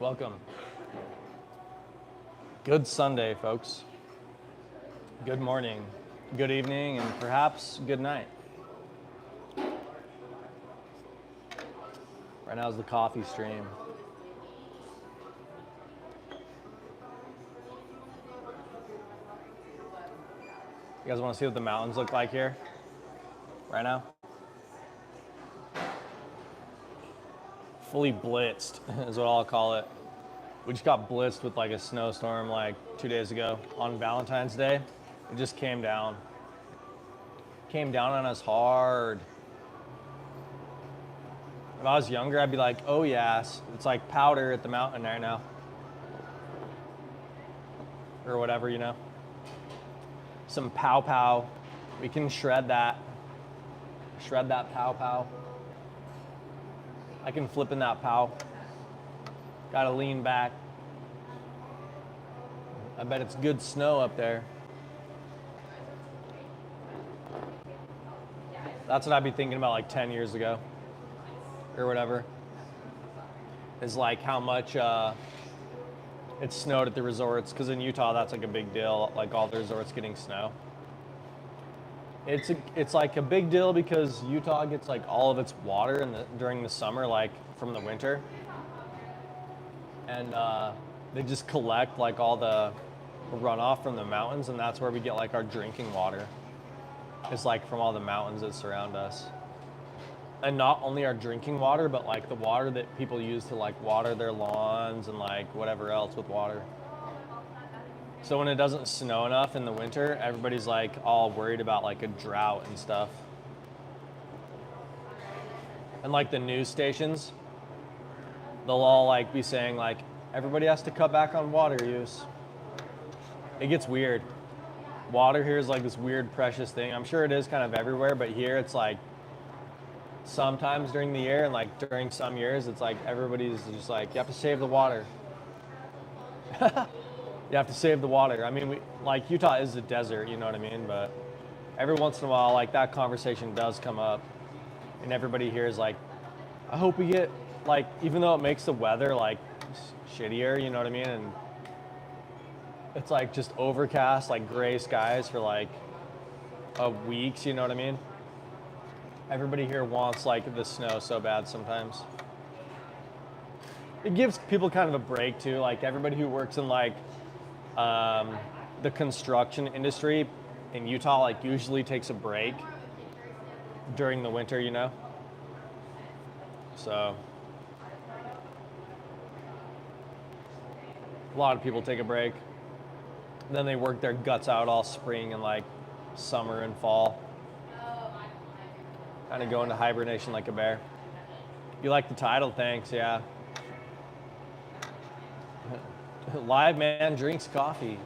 Welcome. Good Sunday, folks. Good morning, good evening, and perhaps good night. Right now is the coffee stream. You guys want to see what the mountains look like here right now? Fully blitzed is what I'll call it. We just got blitzed with like a snowstorm like 2 days ago on Valentine's Day. It just came down. Came down on us hard. If I was younger, I'd be like, oh yes, it's like powder at the mountain right now. Or whatever, you know. Some pow pow. We can shred that. Shred that pow pow. I can flip in that pow. Gotta lean back. I bet it's good snow up there. That's what I'd be thinking about like 10 years ago or whatever. Is like how much it snowed at the resorts, because in Utah that's like a big deal, like all the resorts getting snow. It's like a big deal because Utah gets like all of its water during the summer, like from the winter, and they just collect like all the runoff from the mountains, and that's where we get like our drinking water. It's like from all the mountains that surround us, and not only our drinking water, but like the water that people use to like water their lawns and like whatever else with water. So when it doesn't snow enough in the winter, everybody's like all worried about like a drought and stuff. And like the news stations, they'll all like be saying like, everybody has to cut back on water use. It gets weird. Water here is like this weird precious thing. I'm sure it is kind of everywhere, but here it's like sometimes during the year and like during some years, it's like everybody's just like, you have to save the water. You have to save the water. I mean, like Utah is a desert, you know what I mean? But every once in a while, like that conversation does come up, and everybody here is like, I hope we get like, even though it makes the weather like shittier, you know what I mean? And it's like just overcast, like gray skies for like weeks, you know what I mean? Everybody here wants like the snow so bad sometimes. It gives people kind of a break too. Like everybody who works in like the construction industry in Utah like usually takes a break during the winter, you know? So a lot of people take a break. Then they work their guts out all spring and like summer and fall. Kind of go into hibernation like a bear. You like the title? Thanks, yeah. Live man drinks coffee.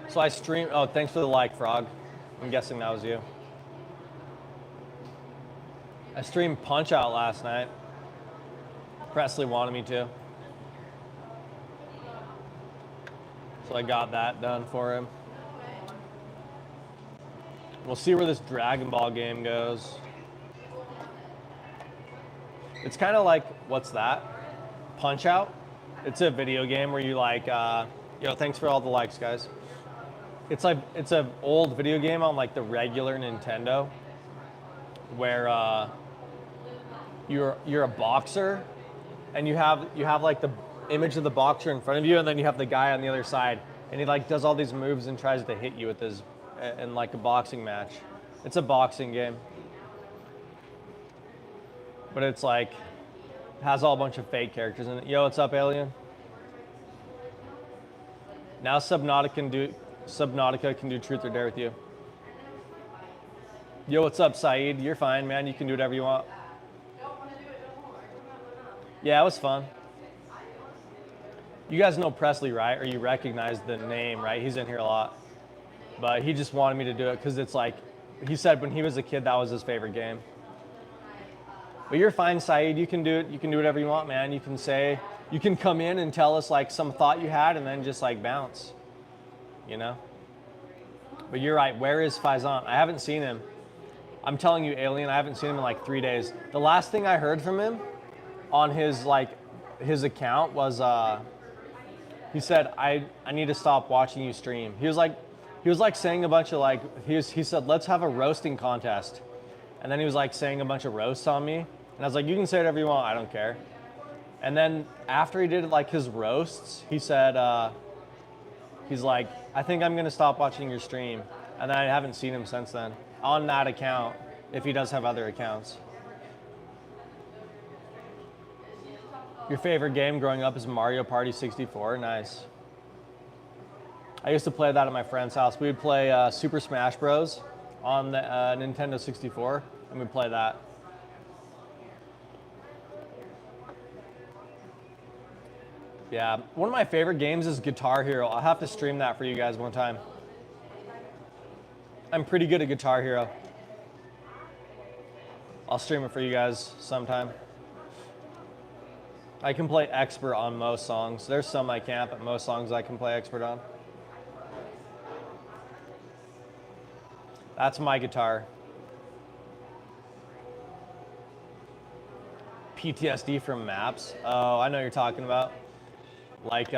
So I stream. Oh, thanks for the like, Frog. I'm guessing that was you. I streamed Punch Out last night. Presley wanted me to. So I got that done for him. We'll see where this Dragon Ball game goes. It's kind of like, what's that? Punch Out? It's a video game where you like, thanks for all the likes, guys. It's like, it's an old video game on like the regular Nintendo where you're a boxer and you have like the image of the boxer in front of you, and then you have the guy on the other side, and he like does all these moves and tries to hit you with his in like a boxing match. It's a boxing game, but it's like has all a bunch of fake characters in it. Yo, what's up, Alien? Now Subnautica can do Truth or Dare with you. Yo, what's up, Saeed? You're fine, man. You can do whatever you want. Yeah, it was fun. You guys know Presley, right? Or you recognize the name, right? He's in here a lot. But he just wanted me to do it because it's like, he said when he was a kid, that was his favorite game. But you're fine, Saeed. You can do it. You can do whatever you want, man. You can say, you can come in and tell us like some thought you had, and then just like bounce, you know. But you're right. Where is Faizan? I haven't seen him. I'm telling you, Alien. I haven't seen him in like 3 days. The last thing I heard from him on his account was he said I need to stop watching you stream. He was like saying a bunch of like he said let's have a roasting contest, and then he was like saying a bunch of roasts on me. And I was like, you can say whatever you want, I don't care. And then after he did like his roasts, he said, he's like, I think I'm gonna stop watching your stream. And then I haven't seen him since then on that account, if he does have other accounts. Your favorite game growing up is Mario Party 64, nice. I used to play that at my friend's house. We would play Super Smash Bros. On the Nintendo 64, and we'd play that. Yeah, one of my favorite games is Guitar Hero. I'll have to stream that for you guys one time. I'm pretty good at Guitar Hero. I'll stream it for you guys sometime. I can play expert on most songs. There's some I can't, but most songs I can play expert on. That's my guitar. PTSD from maps. Oh, I know what you're talking about. Like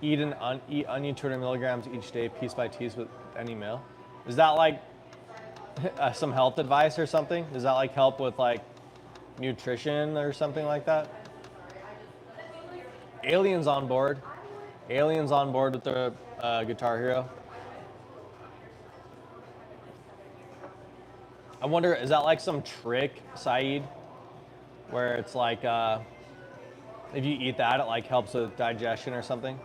eat onion 200 milligrams each day, piece by piece with any meal. Is that like some health advice or something? Does that like help with like nutrition or something like that? Alien's on board. Alien's on board with the Guitar Hero. I wonder, is that like some trick, Saeed, where it's like if you eat that, it like helps with digestion or something?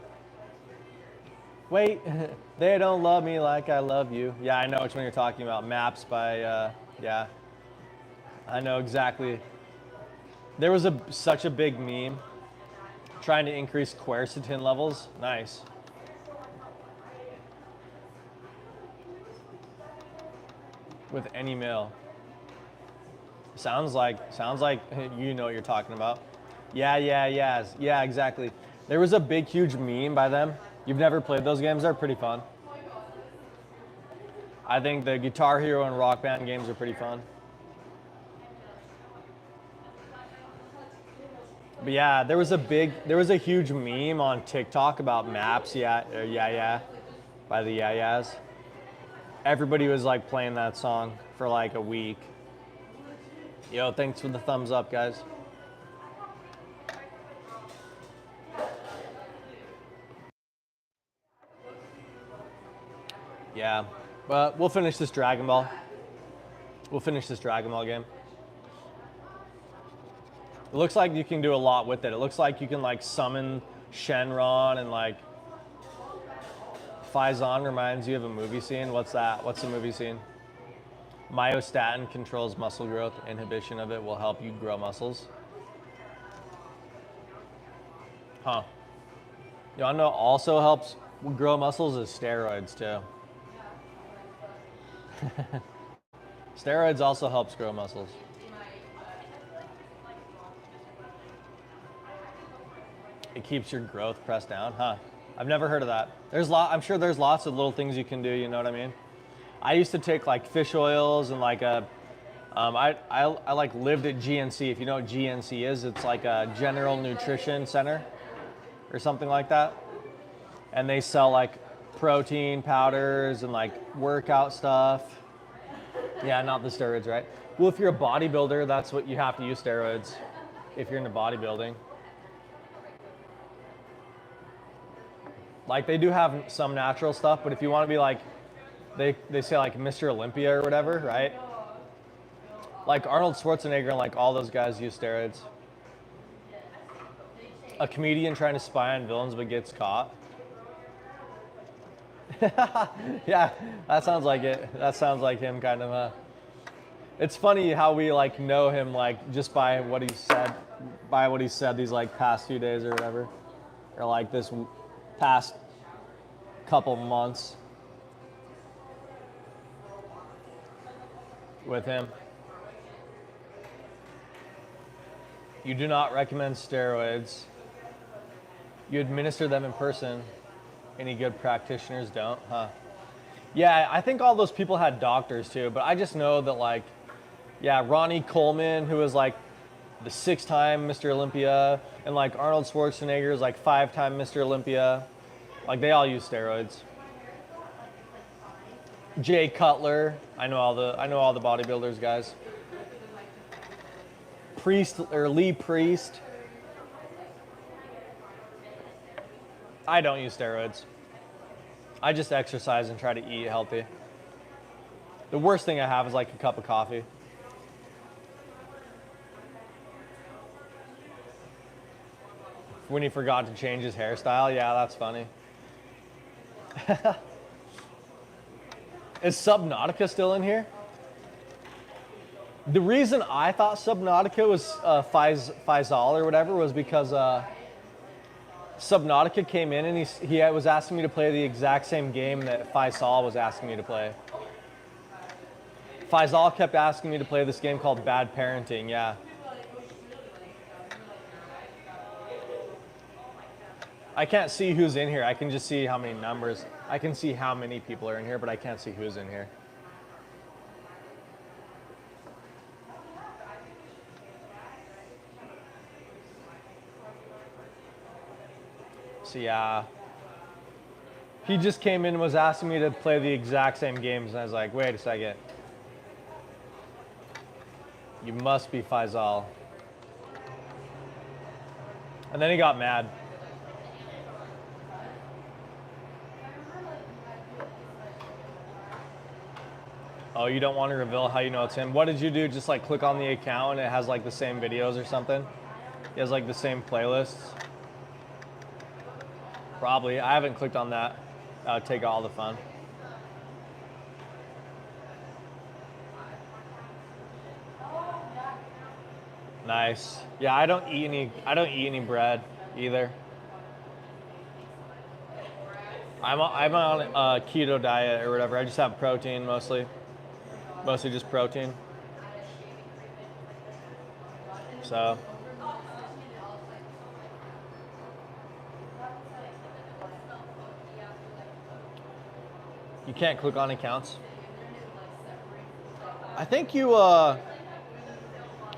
Wait, they don't love me like I love you. Yeah, I know which one you're talking about. Maps by, yeah. I know exactly. There was such a big meme trying to increase quercetin levels. Nice. With any meal. Sounds like you know what you're talking about. Yeah, exactly. There was a big, huge meme by them. You've never played those games? They're pretty fun. I think the Guitar Hero and Rock Band games are pretty fun. But yeah, there was a huge meme on TikTok about maps. Yeah, by the Yeah Yeahs. Everybody was like playing that song for like a week. Yo, thanks for the thumbs up, guys. Yeah, but we'll finish this Dragon Ball. We'll finish this Dragon Ball game. It looks like you can do a lot with it. It looks like you can like summon Shenron and like Faizan reminds you of a movie scene. What's that? What's the movie scene? Myostatin controls muscle growth. Inhibition of it will help you grow muscles. Huh. You wanna know what also helps grow muscles is steroids too. Steroids also helps grow muscles. It keeps your growth pressed down, huh? I've never heard of that. I'm sure there's lots of little things you can do, you know what I mean? I used to take like fish oils and like I like lived at GNC. If you know what GNC is, it's like a General Nutrition Center or something like that. And they sell like protein powders and like workout stuff. Yeah, not the steroids, right? Well, if you're a bodybuilder, that's what you have to use steroids if you're into bodybuilding. Like they do have some natural stuff, but if you want to be like, they say like Mr. Olympia or whatever, right? Like Arnold Schwarzenegger and like all those guys use steroids. A comedian trying to spy on villains but gets caught. Yeah, that sounds like it. That sounds like him kind of. It's funny how we like know him like just by what he said these like past few days or whatever, or like this past couple months with him. You do not recommend steroids. You administer them in person. Any good practitioners don't, huh? Yeah, I think all those people had doctors too, but I just know that like, yeah, Ronnie Coleman, who was like the 6-time Mr. Olympia, and like Arnold Schwarzenegger is like 5-time Mr. Olympia. Like they all use steroids. Jay Cutler, I know all the bodybuilders guys. Priest or Lee Priest. I don't use steroids. I just exercise and try to eat healthy. The worst thing I have is like a cup of coffee. When he forgot to change his hairstyle, yeah, that's funny. Is Subnautica still in here? The reason I thought Subnautica was Faisal or whatever was because Subnautica came in and he was asking me to play the exact same game that Faisal was asking me to play. Faisal kept asking me to play this game called Bad Parenting, yeah. I can't see who's in here. I can just see how many numbers. I can see how many people are in here, but I can't see who's in here. So yeah, he just came in and was asking me to play the exact same games, and I was like, wait a second. You must be Faisal. And then he got mad. Oh, you don't want to reveal how you know it's him? What did you do? Just like click on the account and it has like the same videos or something? He has like the same playlists? Probably. I haven't clicked on that. That would take all the fun. Nice. Yeah, I don't eat any bread either. I'm on a keto diet or whatever. I just have protein mostly. Mostly just protein. So. You can't click on accounts. I think you,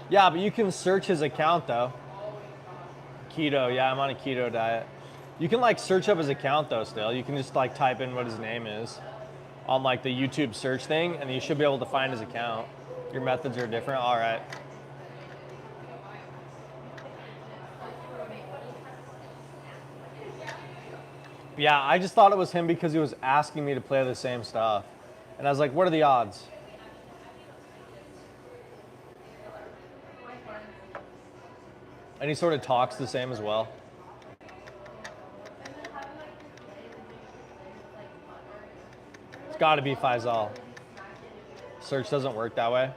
yeah, but you can search his account though. Keto, yeah, I'm on a keto diet. You can like search up his account though still. You can just like type in what his name is on like the YouTube search thing and you should be able to find his account. Your methods are different, all right. Yeah, I just thought it was him because he was asking me to play the same stuff. And I was like, what are the odds? And he sort of talks the same as well. It's got to be Faisal. Search doesn't work that way.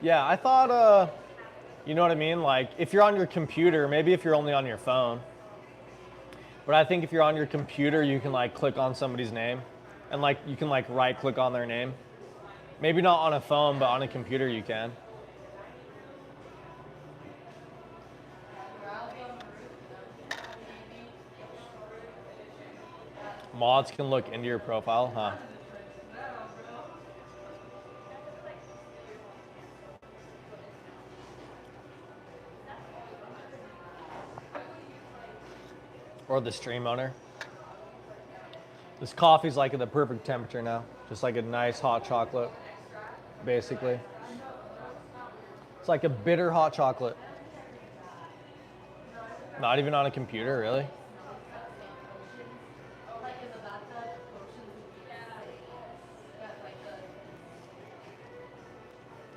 Yeah, I thought, you know what I mean? Like, if you're on your computer, maybe if you're only on your phone. But I think if you're on your computer, you can like click on somebody's name. And like, you can like right click on their name. Maybe not on a phone, but on a computer you can. Mods can look into your profile, huh? Or the stream owner. This coffee's like at the perfect temperature now. Just like a nice hot chocolate, basically. It's like a bitter hot chocolate. Not even on a computer, really?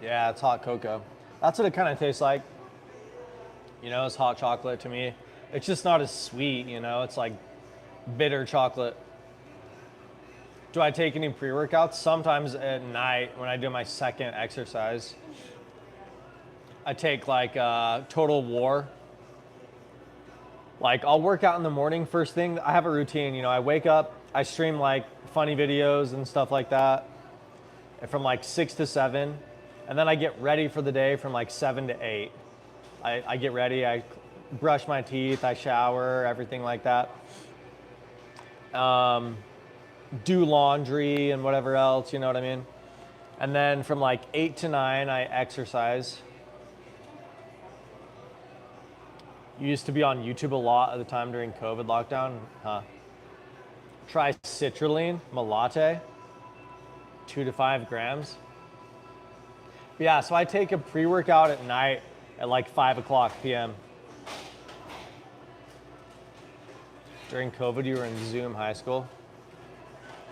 Yeah, it's hot cocoa. That's what it kind of tastes like. You know, it's hot chocolate to me. It's just not as sweet, you know? It's like bitter chocolate. Do I take any pre-workouts? Sometimes at night when I do my second exercise. I take like Total War. Like I'll work out in the morning first thing. I have a routine, you know, I wake up, I stream like funny videos and stuff like that, and from like 6 to 7. And then I get ready for the day from like 7 to 8. I get ready, I brush my teeth, I shower, everything like that. Do laundry and whatever else, you know what I mean? And then from like 8 to 9, I exercise. You used to be on YouTube a lot at the time during COVID lockdown, huh? Try citrulline, Melate, 2 to 5 grams. But yeah, so I take a pre-workout at night at like 5 o'clock p.m. During COVID, you were in Zoom high school,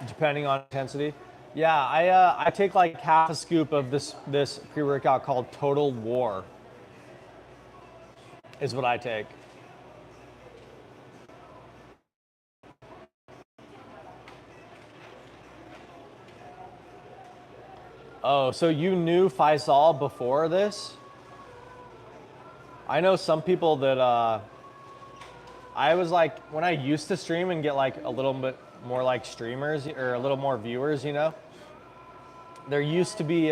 depending on intensity. Yeah, I take like half a scoop of this pre-workout called Total War, is what I take. Oh, so you knew Faisal before this? I know some people that I was like, when I used to stream and get like a little bit more like streamers or a little more viewers, you know, there used to be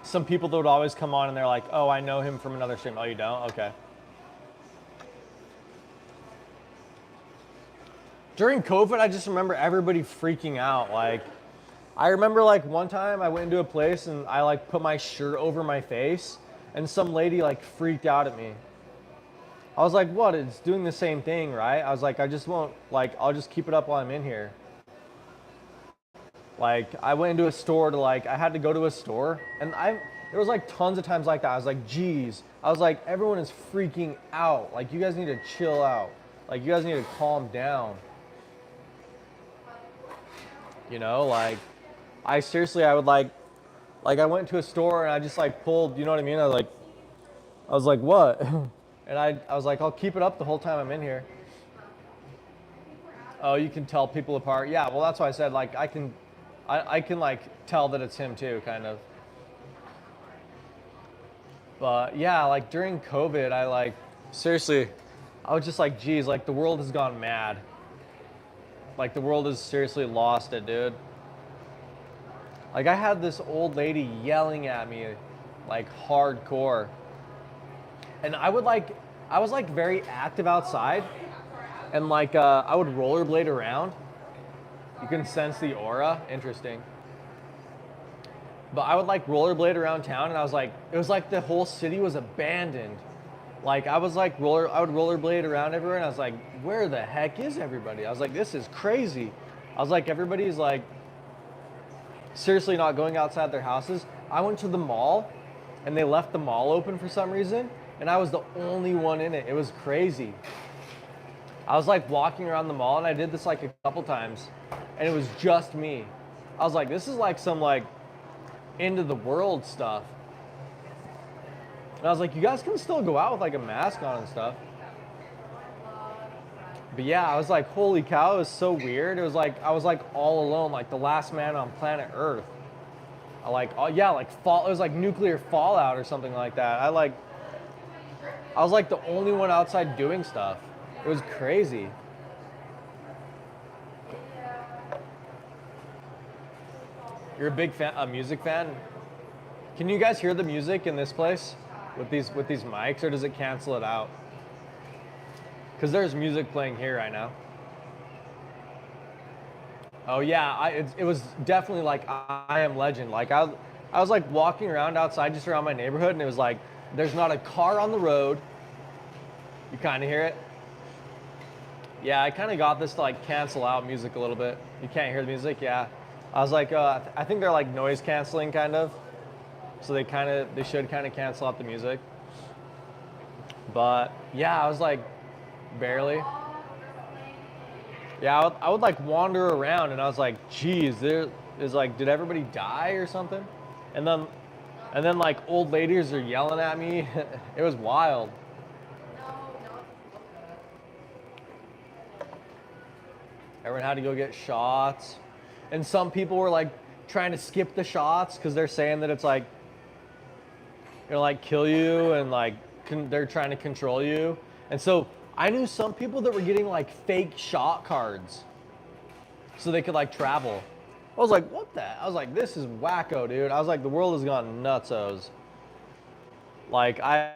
some people that would always come on and they're like, oh, I know him from another stream. Oh, you don't? Okay. During COVID, I just remember everybody freaking out. Like, I remember like one time I went into a place and I like put my shirt over my face and some lady like freaked out at me. I was like, what? It's doing the same thing, right? I was like, I just won't, like, I'll just keep it up while I'm in here. Like, I went into a store to like, I had to go to a store and there was like tons of times like that. I was like, geez. I was like, everyone is freaking out. Like, you guys need to chill out. Like, you guys need to calm down. You know, like, I seriously, I would like I went to a store and I just like pulled, you know what I mean? I was like, what? And I was like, I'll keep it up the whole time I'm in here. Oh, you can tell people apart. Yeah, well, that's why I said, like, I can like tell that it's him too, kind of. But yeah, like during COVID, I like, seriously, I was just like, geez, like the world has gone mad. Like the world has seriously lost it, dude. Like I had this old lady yelling at me like hardcore. And I was like very active outside and like I would rollerblade around. You can sense the aura, interesting. But I would like rollerblade around town and I was like, it was like the whole city was abandoned. Like I was like I would rollerblade around everywhere and I was like, where the heck is everybody? I was like, this is crazy. I was like, everybody's like seriously not going outside their houses. I went to the mall and they left the mall open for some reason and I was the only one in it. It was crazy. I was like walking around the mall and I did this like a couple times and it was just me. I was like, this is like some like end of the world stuff. And I was like, you guys can still go out with like a mask on and stuff. But yeah, I was like, holy cow, it was so weird. It was like, I was like all alone, like the last man on planet Earth. I like, oh yeah, like it was like nuclear fallout or something like that. I was like the only one outside doing stuff. It was crazy. You're a big fan, a music fan? Can you guys hear the music in this place with these mics, or does it cancel it out? Because there's music playing here right now. Oh yeah, it was definitely like I Am Legend. Like I was like walking around outside just around my neighborhood and it was like, there's not a car on the road. You kind of hear it? Yeah, I kind of got this to like cancel out music a little bit. You can't hear the music, yeah. I was like, I think they're like noise canceling kind of. So they should kind of cancel out the music. But yeah, I was like, barely. Yeah, I would like wander around and I was like, geez, there is like, did everybody die or something? And then like old ladies are yelling at me. It was wild. Everyone had to go get shots. And some people were like trying to skip the shots because they're saying that it's like, gonna like kill you and like they're trying to control you. And so I knew some people that were getting like fake shot cards. so they could like travel. I was like, what the? I was like, this is wacko, dude. I was like, the world has gone nutsos. Like I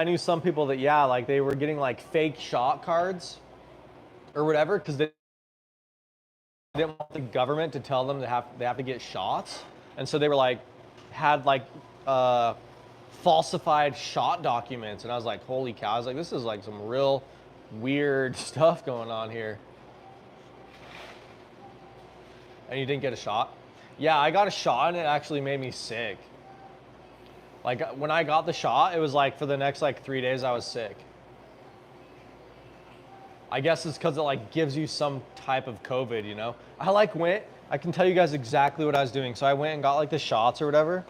knew some people that, yeah, like they were getting like fake shot cards or whatever because they didn't want the government to tell them they have to get shots, and so they were like had like falsified shot documents, and I was like, holy cow! I was like, this is like some real weird stuff going on here. And you didn't get a shot? Yeah, I got a shot and it actually made me sick. Like when I got the shot, it was like for the next like 3 days I was sick. I guess it's because it like gives you some type of COVID, you know? I can tell you guys exactly what I was doing. So I went and got like the shots or whatever.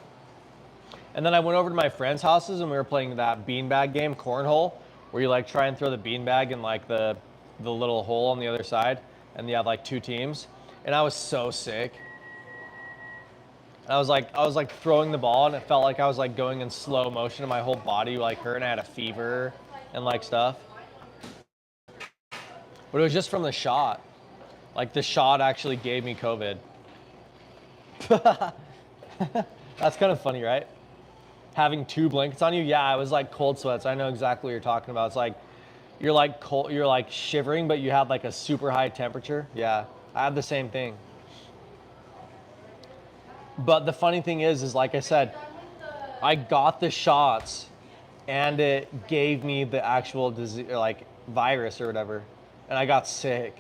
And then I went over to my friends' houses and we were playing that beanbag game, cornhole, where you like try and throw the beanbag in like the little hole on the other side. And you have like 2 teams. And I was so sick. And I was like throwing the ball and it felt like I was like going in slow motion and my whole body like hurt and I had a fever and like stuff. But it was just from the shot. Like the shot actually gave me COVID. That's kind of funny, right? Having 2 blankets on you. Yeah, I was like cold sweats. I know exactly what you're talking about. It's like you're like cold, you're like shivering, but you have like a super high temperature. Yeah, I had the same thing. But the funny thing is like I said, I got the shots and it gave me the actual disease, like virus or whatever. And I got sick.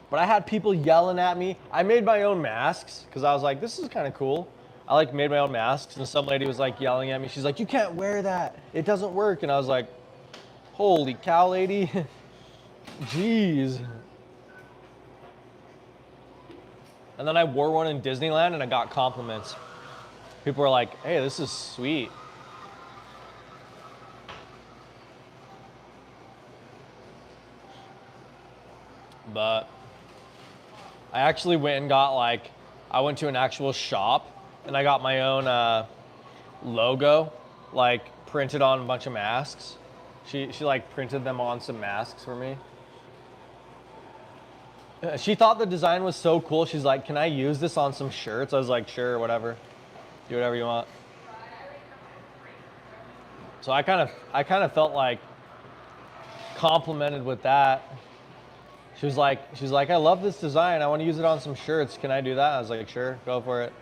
But I had people yelling at me. I made my own masks because I was like, this is kind of cool. I like made my own masks and some lady was like yelling at me. She's like, you can't wear that. It doesn't work. And I was like, holy cow, lady. Jeez. And then I wore one in Disneyland and I got compliments. People were like, hey, this is sweet. But I actually went and got like, I went to an actual shop and I got my own logo, like printed on a bunch of masks. She like printed them on some masks for me. She thought the design was so cool. She's like, can I use this on some shirts? I was like, sure, whatever. Do whatever you want. So I kind of felt like complimented with that. She was like, I love this design. I want to use it on some shirts. Can I do that? I was like, sure, go for it.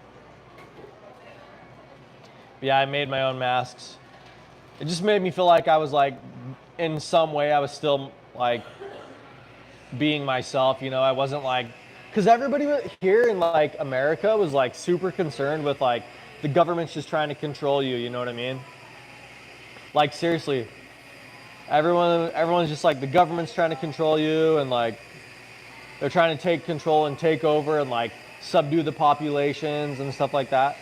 But yeah, I made my own masks. It just made me feel like I was like, in some way, I was still like being myself. You know, I wasn't like, because everybody here in like America was like super concerned with like the government's just trying to control you. You know what I mean? Like seriously. Everyone's just like the government's trying to control you and like they're trying to take control and take over and like subdue the populations and stuff like that.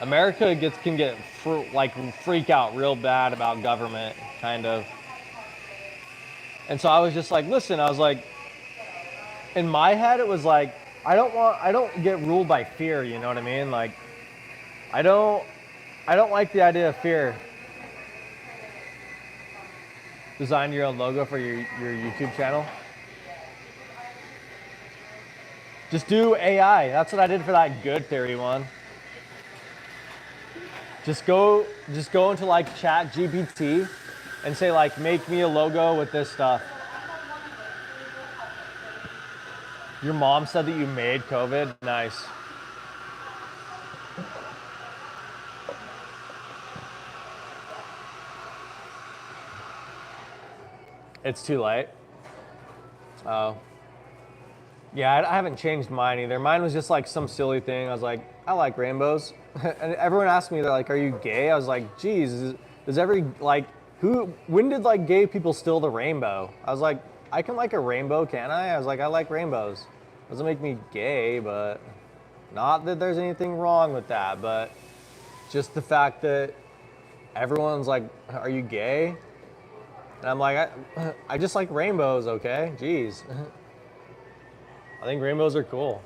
America can freak out real bad about government, kind of. And so I was just like, listen, I was like, in my head it was like, I don't get ruled by fear, you know what I mean? Like I don't like the idea of fear. Design your own logo for your YouTube channel. Just do AI. That's what I did for that Good Theory one. Just go into like Chat GPT and say like, make me a logo with this stuff. Your mom said that you made COVID. Nice. It's too late. Oh. Yeah, I haven't changed mine either. Mine was just like some silly thing. I was like, I like rainbows. And everyone asked me, they're like, are you gay? I was like, geez, when did like gay people steal the rainbow? I was like, I can like a rainbow, can I? I was like, I like rainbows. Doesn't make me gay, but not that there's anything wrong with that, but just the fact that everyone's like, are you gay? And I'm like, I just like rainbows, okay? Jeez. I think rainbows are cool.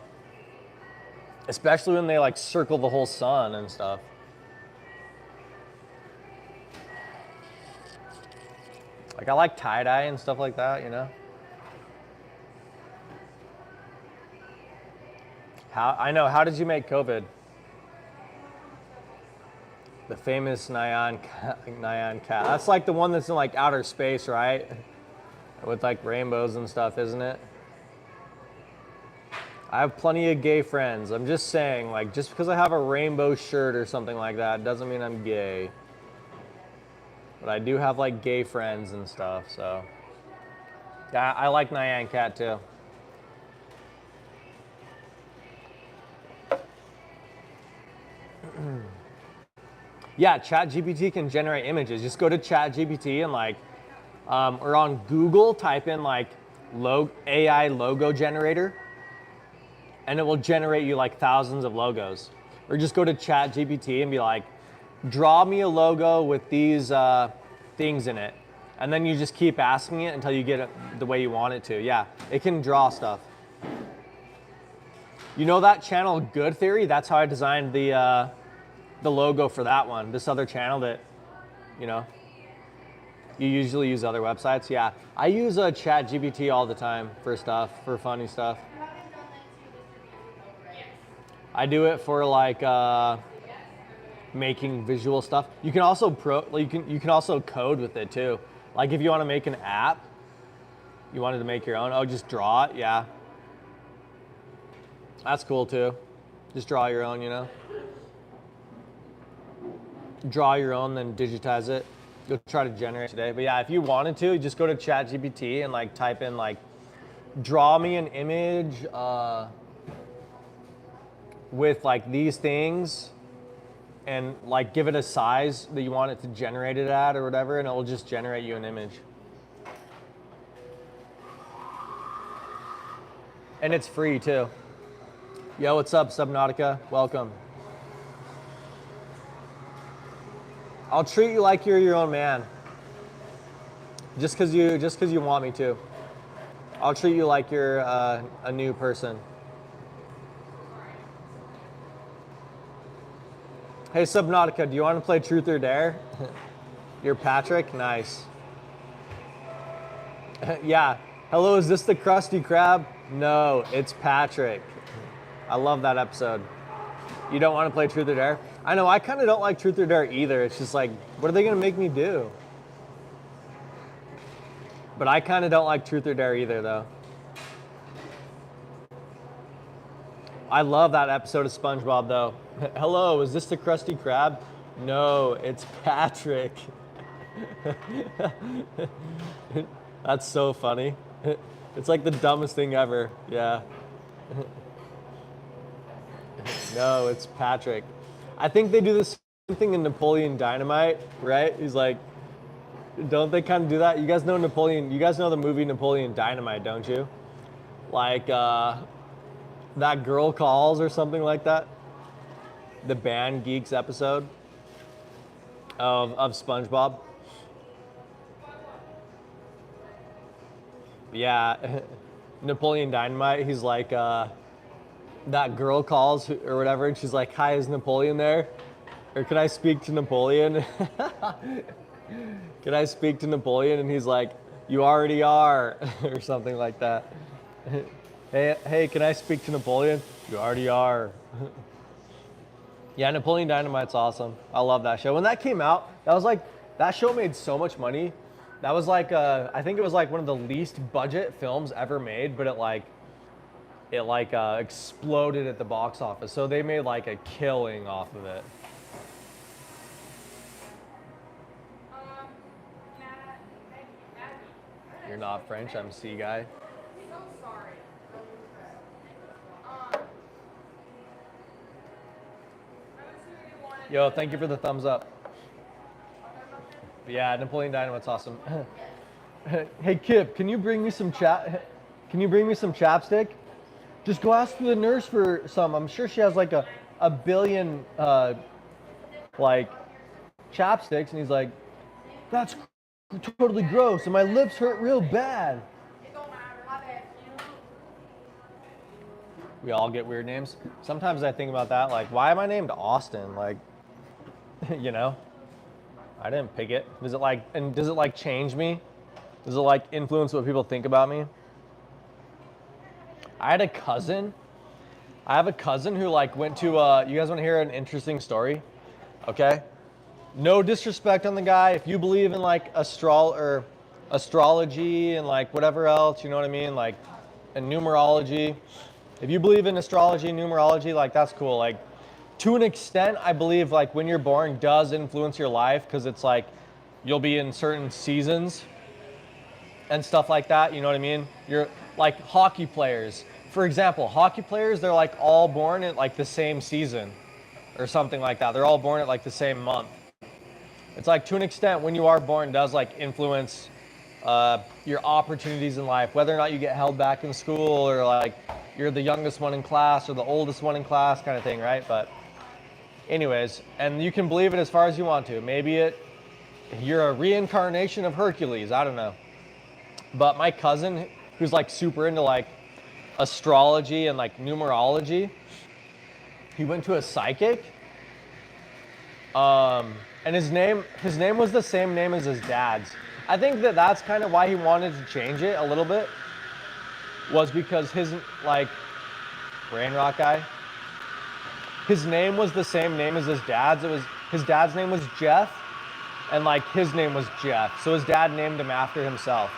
Especially when they like circle the whole sun and stuff. Like I like tie-dye and stuff like that, you know? I know. How did you make COVID? The famous Nyan cat. That's like the one that's in like outer space, right? With like rainbows and stuff, isn't it? I have plenty of gay friends. I'm just saying, like, just because I have a rainbow shirt or something like that doesn't mean I'm gay. But I do have like gay friends and stuff, so. Yeah, I like Nyan cat too. Yeah, ChatGPT can generate images. Just go to ChatGPT and like, or on Google, type in like AI logo generator, and it will generate you like thousands of logos. Or just go to ChatGPT and be like, draw me a logo with these things in it. And then you just keep asking it until you get it the way you want it to. Yeah, it can draw stuff. You know that channel, Good Theory? That's how I designed the logo for that one. This other channel that, you know, you usually use other websites. Yeah, I use ChatGPT all the time for stuff, for funny stuff. I do it for like making visual stuff. You can also you can also code with it too. Like if you want to make an app, you wanted to make your own. Oh, just draw it. Yeah, that's cool too. Just draw your own, you know. Draw your own, then digitize it. You'll try to generate today. But yeah, if you wanted to, just go to ChatGPT and like type in like, draw me an image with like these things, and like give it a size that you want it to generate it at or whatever, and it will just generate you an image. And it's free too. Yo, what's up, Subnautica? Welcome. I'll treat you like you're your own man. Just cause you want me to. I'll treat you like you're a new person. Hey Subnautica, do you want to play Truth or Dare? You're Patrick? Nice. Yeah. Hello, is this the Krusty Krab? No, it's Patrick. I love that episode. You don't want to play Truth or Dare? I know, I kind of don't like Truth or Dare either. It's just like, what are they going to make me do? But I kind of don't like Truth or Dare either, though. I love that episode of SpongeBob, though. Hello, is this the Krusty Krab? No, it's Patrick. That's so funny. It's like the dumbest thing ever. Yeah. No, it's Patrick. I think they do the same thing in Napoleon Dynamite, right? He's like, don't they kind of do that? You guys know Napoleon, you guys know the movie Napoleon Dynamite, don't you? Like, That Girl Calls or something like that. The Band Geeks episode of SpongeBob. Yeah, Napoleon Dynamite, he's like, that girl calls or whatever, and she's like, hi, is Napoleon there? Or can I speak to Napoleon? Can I speak to Napoleon? And he's like, you already are, or something like that. Hey, can I speak to Napoleon? You already are. Yeah, Napoleon Dynamite's awesome. I love that show. When that came out, that show made so much money. That was like, I think it was like one of the least budget films ever made, but it exploded at the box office. So they made like a killing off of it. You're not French, I'm C guy. So sorry. Yo, thank you for the thumbs up. But yeah, Napoleon Dynamite's awesome. Hey Kip, can you bring me some chapstick? Just go ask the nurse for some. I'm sure she has like a billion like chapsticks, and he's like, that's totally gross, and my lips hurt real bad. We all get weird names. Sometimes I think about that, like, why am I named Austin? Like, you know, I didn't pick it. Does it like change me? Does it like influence what people think about me? I had a cousin I have a cousin who like went to, you guys want to hear an interesting story? Okay. No disrespect on the guy. If you believe in like astrology and like whatever else, you know what I mean? Like, and numerology. If you believe in astrology and numerology, like that's cool. Like to an extent, I believe like when you're born does influence your life because it's like you'll be in certain seasons and stuff like that. You know what I mean? You're like hockey players. For example, hockey players, they're like all born at like the same season or something like that. They're all born at like the same month. It's like to an extent when you are born does like influence your opportunities in life, whether or not you get held back in school or like you're the youngest one in class or the oldest one in class kind of thing, right? But anyways, and you can believe it as far as you want to. Maybe you're a reincarnation of Hercules, I don't know. But my cousin, who's like super into like astrology and like numerology, he went to a psychic. And his name was the same name as his dad's. I think that's kind of why he wanted to change it a little bit, was because his like Rain Rock guy, his name was the same name as his dad's. His dad's name was Jeff, and like his name was Jeff. So his dad named him after himself.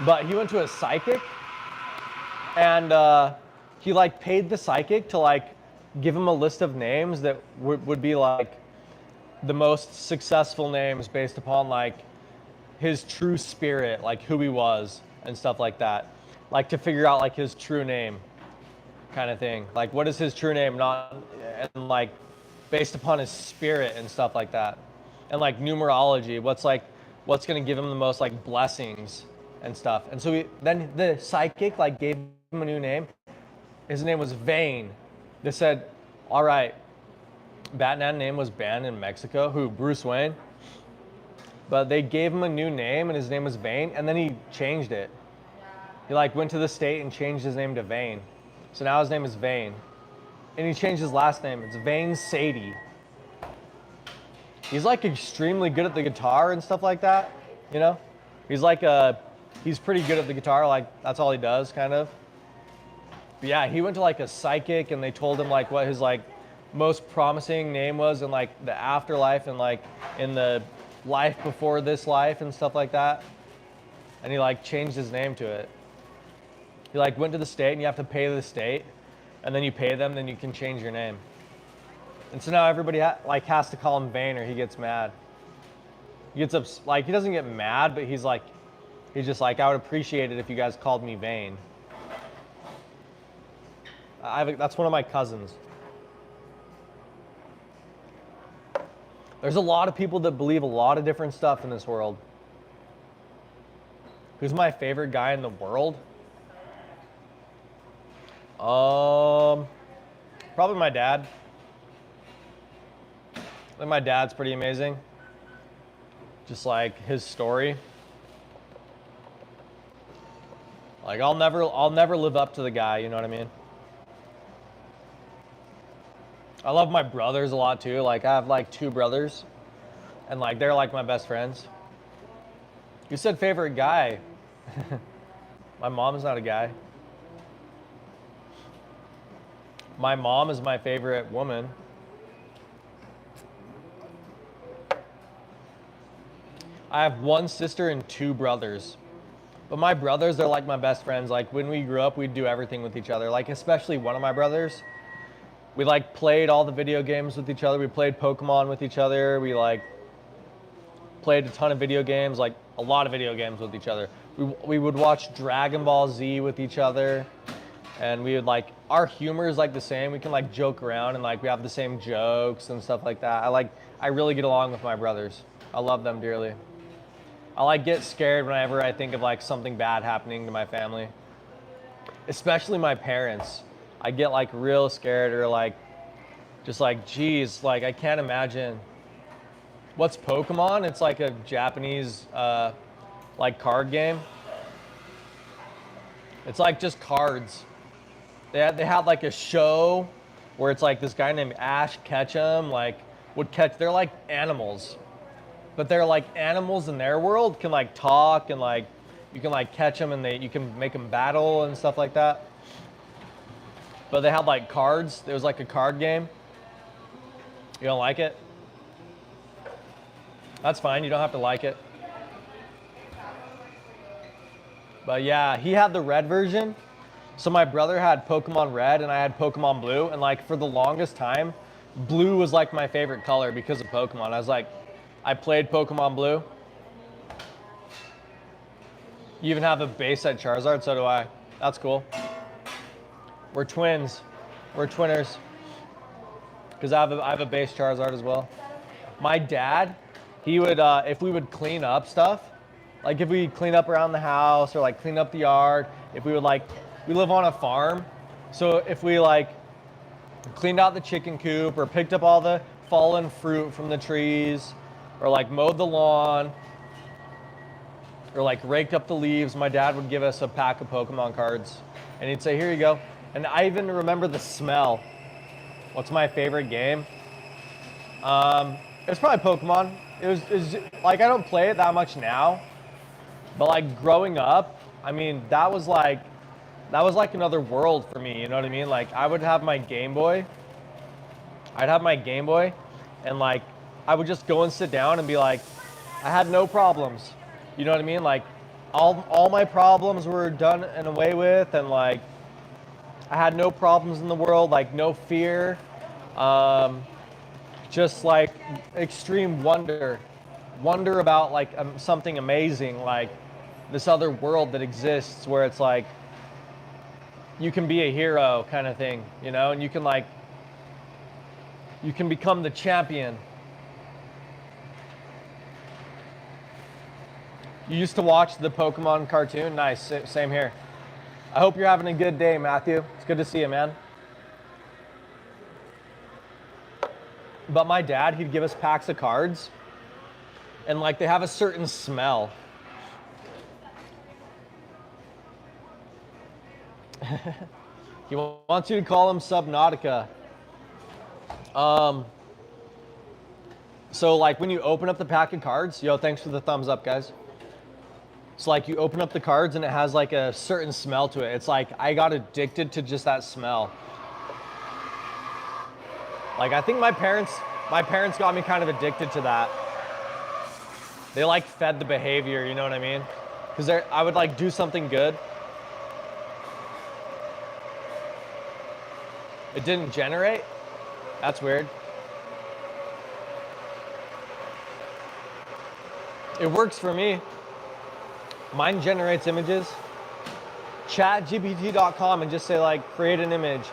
But he went to a psychic, and he like paid the psychic to like give him a list of names that would be like the most successful names based upon like his true spirit, like who he was and stuff like that. Like to figure out like his true name kind of thing. Like what is his true name, not, and like based upon his spirit and stuff like that. And like numerology, what's gonna give him the most like blessings and stuff. And so then the psychic like gave him a new name. His name was Vane. They said, all right, Batman name was banned in Mexico, Bruce Wayne. But they gave him a new name and his name was Vane, and then he changed it. He like went to the state and changed his name to Vane. So now his name is Vane. And he changed his last name. It's Vane Sadie. He's like extremely good at the guitar and stuff like that, you know? He's pretty good at the guitar, like that's all he does kind of. But yeah, he went to like a psychic and they told him like what his like most promising name was in like the afterlife and like in the life before this life and stuff like that. And he like changed his name to it. He like went to the state and you have to pay the state, and then you pay them, then you can change your name. And so now everybody has to call him Vane or he gets mad. He gets like he doesn't get mad, but he's just like, I would appreciate it if you guys called me Vane. That's one of my cousins. There's a lot of people that believe a lot of different stuff in this world. Who's my favorite guy in the world? Probably my dad. I think my dad's pretty amazing. Just like his story. Like I'll never live up to the guy, you know what I mean? I love my brothers a lot too. Like I have like 2 brothers and like they're like my best friends. You said favorite guy. My mom is not a guy. My mom is my favorite woman. I have 1 sister and 2 brothers. But my brothers, they're like my best friends. Like when we grew up, we'd do everything with each other. Like especially one of my brothers. We like played all the video games with each other. We played Pokemon with each other. We like played a ton of video games, like a lot of video games with each other. We would watch Dragon Ball Z with each other. And we would like, our humor is like the same. We can like joke around and like we have the same jokes and stuff like that. I really get along with my brothers. I love them dearly. I like get scared whenever I think of like something bad happening to my family. Especially my parents. I get like real scared or like, just like, geez, like I can't imagine. What's Pokemon? It's like a Japanese like card game. It's like just cards. They had like a show where it's like this guy named Ash Ketchum like would catch, they're like animals. But they're like animals in their world can like talk and like you can like catch them and you can make them battle and stuff like that. But they had like cards. It was like a card game. You don't like it? That's fine. You don't have to like it. But yeah, he had the red version. So my brother had Pokemon Red and I had Pokemon Blue. And like for the longest time, blue was like my favorite color because of Pokemon. I was like, I played Pokemon Blue. You even have a base set Charizard, so do I. That's cool. We're twins. We're twinners. Because I have a base Charizard as well. My dad, he would, if we would clean up stuff, like if we clean up around the house or like clean up the yard, if we would like, we live on a farm. So if we like cleaned out the chicken coop or picked up all the fallen fruit from the trees or like mowed the lawn or like raked up the leaves, my dad would give us a pack of Pokemon cards and he'd say, here you go. And I even remember the smell. What's my favorite game? It's probably Pokemon. It was like, I don't play it that much now, but like growing up, I mean, that was like another world for me, you know what I mean? Like I would have my Game Boy. I'd have my Game Boy and like, I would just go and sit down and be like, I had no problems. You know what I mean? Like all my problems were done and away with, and like I had no problems in the world, like no fear. Just like extreme wonder about like something amazing, like this other world that exists where it's like you can be a hero kind of thing, you know, and you can become the champion. You used to watch the Pokemon cartoon? Nice, same here. I hope you're having a good day, Matthew. It's good to see you, man. But my dad, he'd give us packs of cards and like they have a certain smell. He wants you to call him Subnautica. So like when you open up the pack of cards, yo, thanks for the thumbs up, guys. So like you open up the cards and it has like a certain smell to it. It's like I got addicted to just that smell. Like I think my parents got me kind of addicted to that. They like fed the behavior, you know what I mean? Because I would like do something good. It didn't generate? That's weird. It works for me. Mine generates images. ChatGPT.com and just say like create an image.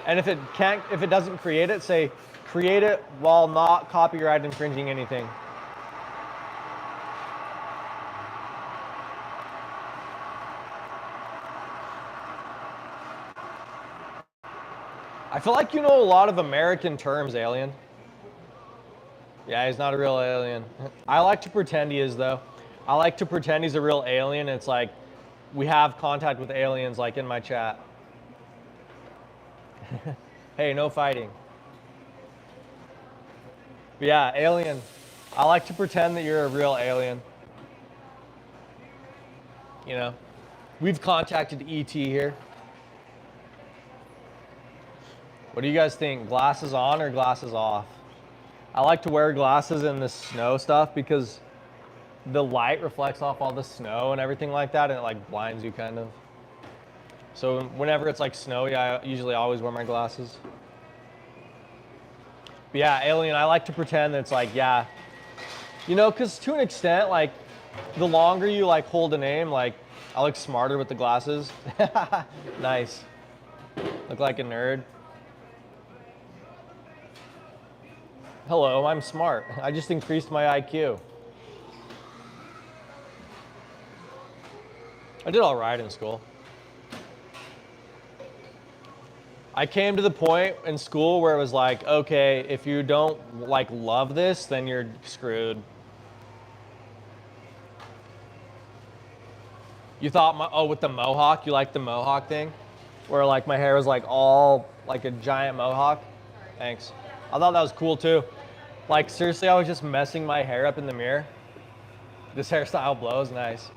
And if it doesn't create it, say create it while not copyright infringing anything. I feel like you know a lot of American terms, alien. Yeah, he's not a real alien. I like to pretend he is, though. I like to pretend he's a real alien. It's like we have contact with aliens, like in my chat. Hey, no fighting. But yeah, alien. I like to pretend that you're a real alien. You know, we've contacted ET here. What do you guys think? Glasses on or glasses off? I like to wear glasses in the snow stuff because the light reflects off all the snow and everything like that, and it like blinds you kind of. So whenever it's like snowy, I usually always wear my glasses. But yeah, alien, I like to pretend that it's like, yeah, you know, because to an extent, like the longer you like hold a name, like I look smarter with the glasses. Nice. Look like a nerd. Hello, I'm smart. I just increased my IQ. I did all right in school. I came to the point in school where it was like, okay, if you don't like love this, then you're screwed. You thought, with the mohawk, you like the mohawk thing? Where like my hair was like all like a giant mohawk? Thanks. I thought that was cool too. Like seriously, I was just messing my hair up in the mirror. This hairstyle blows, nice.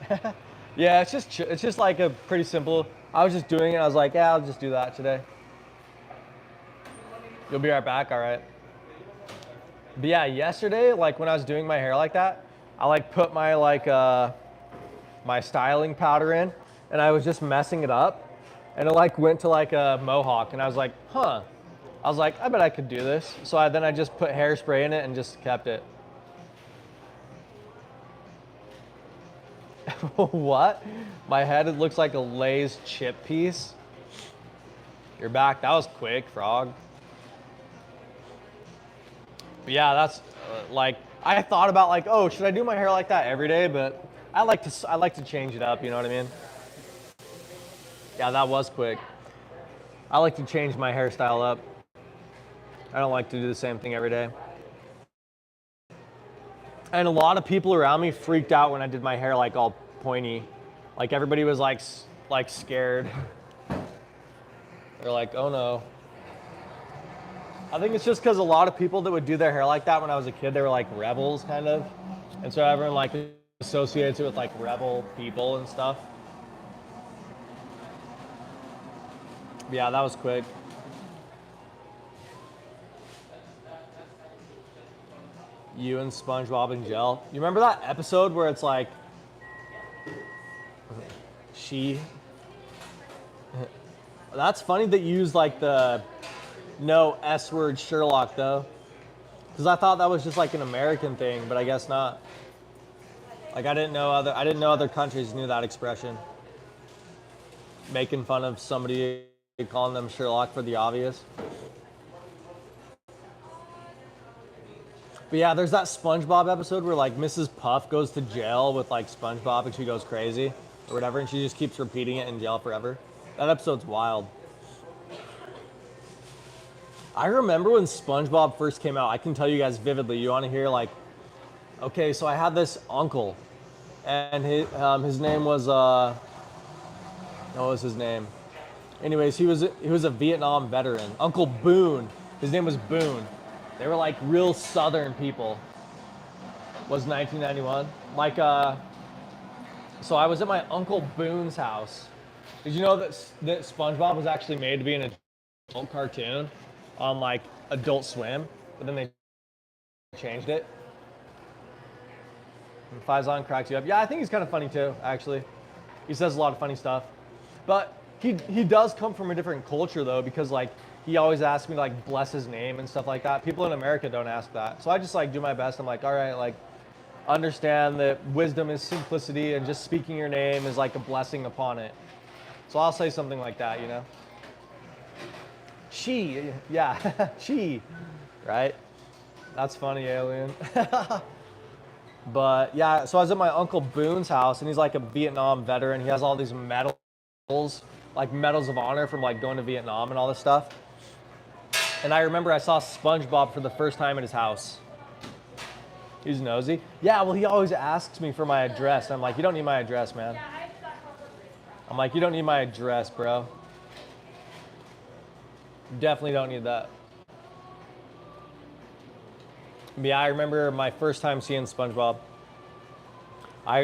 Yeah, it's just like a pretty simple. I was just doing it. I was like, yeah, I'll just do that today. You'll be right back, all right. But yeah, yesterday, like when I was doing my hair like that, I like put my my styling powder in, and I was just messing it up, and it like went to like a mohawk, and I was like, huh. I was like, I bet I could do this. So then I just put hairspray in it and just kept it. What? My head, it looks like a Lay's chip piece. You're back. That was quick, Frog. But yeah, that's like, I thought about like, oh, should I do my hair like that every day? But I like to change it up. You know what I mean? Yeah, that was quick. I like to change my hairstyle up. I don't like to do the same thing every day. And a lot of people around me freaked out when I did my hair like all pointy. Like everybody was like scared. They're like, oh no. I think it's just because a lot of people that would do their hair like that when I was a kid, they were like rebels kind of. And so everyone like associates it with like rebel people and stuff. But yeah, that was quick. You and SpongeBob and Gel. You remember that episode where it's like, she? That's funny that you use like the no S word Sherlock though. Because I thought that was just like an American thing, but I guess not. Like I didn't know other countries knew that expression. Making fun of somebody, calling them Sherlock for the obvious. But yeah, there's that SpongeBob episode where like Mrs. Puff goes to jail with like SpongeBob and she goes crazy or whatever, and she just keeps repeating it in jail forever. That episode's wild. I remember when SpongeBob first came out. I can tell you guys vividly. You want to hear like, okay, so I had this uncle, and his name was what was his name? Anyways, he was a Vietnam veteran. Uncle Boone. His name was Boone. They were like real Southern people. Was 1991. Like, so I was at my Uncle Boone's house. Did you know that SpongeBob was actually made to be an adult cartoon on like Adult Swim, but then they changed it? And Faizan cracks you up. Yeah, I think he's kind of funny too, actually. He says a lot of funny stuff. But he does come from a different culture though, because like, he always asks me to like bless his name and stuff like that. People in America don't ask that. So I just like do my best. I'm like, all right, like understand that wisdom is simplicity and just speaking your name is like a blessing upon it. So I'll say something like that, you know? She, yeah, she, right? That's funny, alien. But yeah, so I was at my Uncle Boone's house and he's like a Vietnam veteran. He has all these medals, like medals of honor from like going to Vietnam and all this stuff. And I remember I saw SpongeBob for the first time at his house. He's nosy. Yeah, well, he always asks me for my address. I'm like, you don't need my address, man. I'm like, you don't need my address, bro. Definitely don't need that. But yeah, I remember my first time seeing SpongeBob.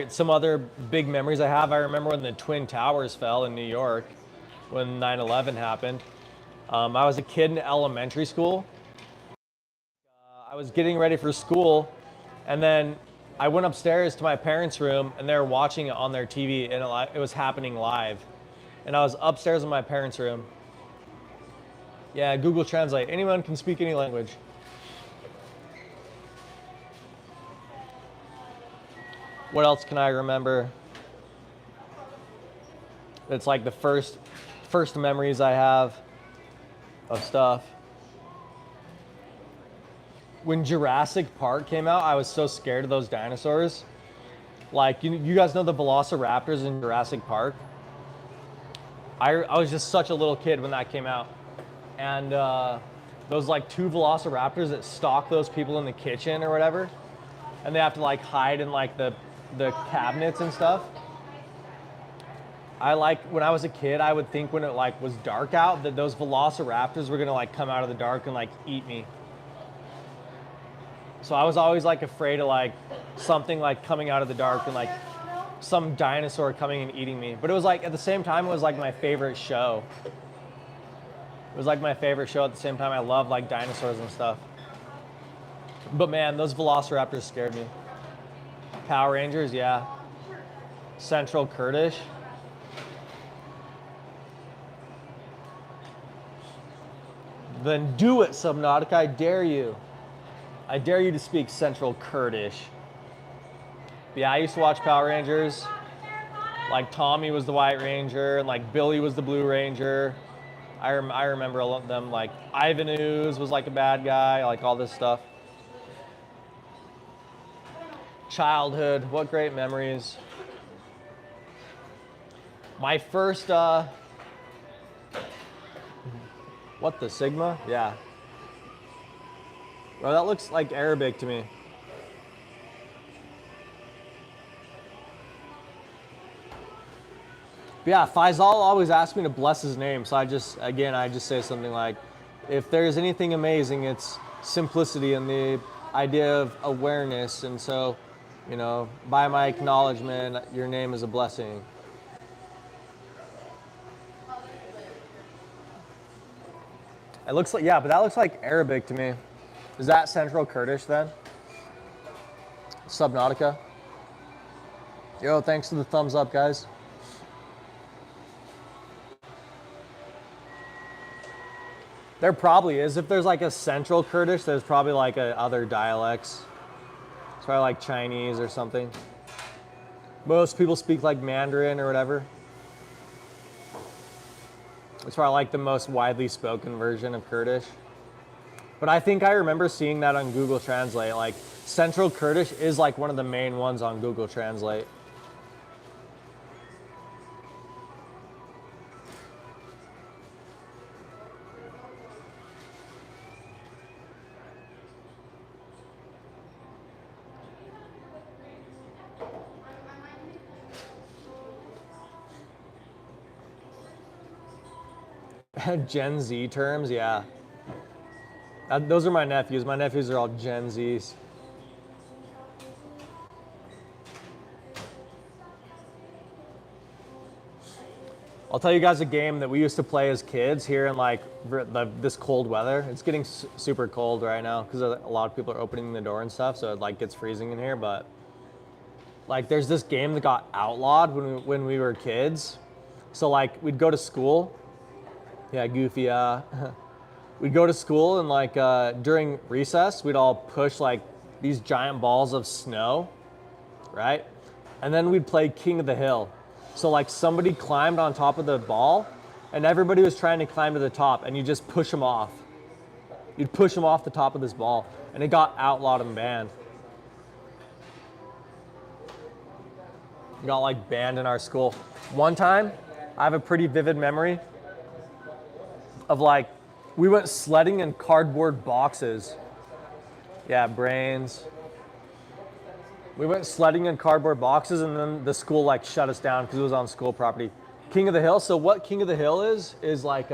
Some other big memories I have. I remember when the Twin Towers fell in New York, when 9/11 happened. I was a kid in elementary school. I was getting ready for school, and then I went upstairs to my parents' room, and they were watching it on their TV, and it was happening live. And I was upstairs in my parents' room. Yeah, Google Translate. Anyone can speak any language. What else can I remember? It's like the first memories I have of stuff. When Jurassic Park came out, I was so scared of those dinosaurs. Like, you guys know the Velociraptors in Jurassic Park? I was just such a little kid when that came out. And those like 2 Velociraptors that stalk those people in the kitchen or whatever. And they have to like hide in like the cabinets and stuff. When I was a kid, I would think when it like was dark out that those Velociraptors were gonna like come out of the dark and like eat me. So I was always like afraid of like something like coming out of the dark and like some dinosaur coming and eating me. But it was like at the same time, it was like my favorite show. It was like my favorite show at the same time. I love like dinosaurs and stuff. But man, those Velociraptors scared me. Power Rangers, yeah. Central Kurdish. Then do it, Subnautica, I dare you. I dare you to speak Central Kurdish. But yeah, I used to watch Power Rangers. Like Tommy was the White Ranger, and like Billy was the Blue Ranger. I remember a lot of them, like Ivan Ooze was like a bad guy, like all this stuff. Childhood, what great memories. My first, what, the Sigma? Yeah. Well, that looks like Arabic to me. But yeah, Faisal always asks me to bless his name, so I just say something like, if there's anything amazing, it's simplicity and the idea of awareness, and so, you know, by my acknowledgement, your name is a blessing. It looks like, yeah, but that looks like Arabic to me. Is that Central Kurdish then? Subnautica? Yo, thanks for the thumbs up, guys. There probably is. If there's like a Central Kurdish, there's probably like other dialects. It's probably like Chinese or something. Most people speak like Mandarin or whatever. It's probably like the most widely spoken version of Kurdish. But I think I remember seeing that on Google Translate. Like Central Kurdish is like one of the main ones on Google Translate. Gen Z terms, yeah. Those are my nephews. My nephews are all Gen Zs. I'll tell you guys a game that we used to play as kids here in like this cold weather. It's getting super cold right now because a lot of people are opening the door and stuff, so it like gets freezing in here. But like, there's this game that got outlawed when we were kids. So like, we'd go to school. Yeah, Goofy. We'd go to school and like during recess, we'd all push like these giant balls of snow, right? And then we'd play King of the Hill. So like somebody climbed on top of the ball and everybody was trying to climb to the top and you just push them off. You'd push them off the top of this ball and it got outlawed and banned. It got like banned in our school. One time, I have a pretty vivid memory of like, we went sledding in cardboard boxes. Yeah, brains. We went sledding in cardboard boxes and then the school like shut us down because it was on school property. King of the Hill, so what King of the Hill is like,